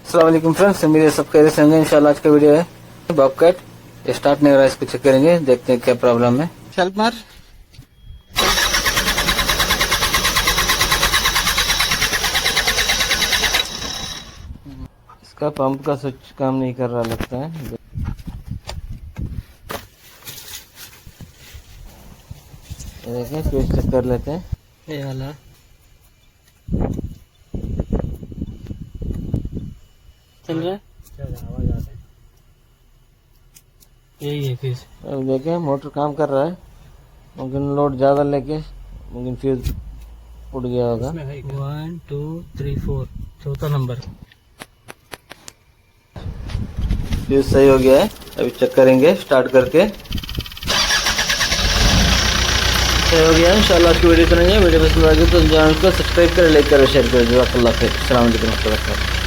अस्सलाम वालेकुम फ्रेंड्स, मेरे सब कह रहे होंगे इंशाल्लाह। आज का वीडियो है बॉबकैट, स्टार्ट नहीं हो रहा है, इसको चेक करेंगे, देखते हैं क्या प्रॉब्लम है। हेल्प मार। इसका पंप का स्विच काम नहीं कर रहा लगता है। देखें, स्विच चेक कर लेते हैं। ये वाला चल रहा है, आवाज आ रहा है, यही है फ्यूज। अब देखें मोटर काम कर रहा है। मुमकिन लोड ज़्यादा लेके मुमकिन फ्यूज उड़ गया होगा। 1 2 3 4 चौथा नंबर। फ्यूज सही हो गया है, अभी चेक करेंगे स्टार्ट करके। सही हो गया है इंशाल्लाह। आज की वीडियो करेंगे, वीडियो पसंद आ गई तो चैनल को सब्सक्राइब करें, लाइक करें, शेयर करें। जज़ाकल्लाह खैर। अस्सलाम वालेकुम।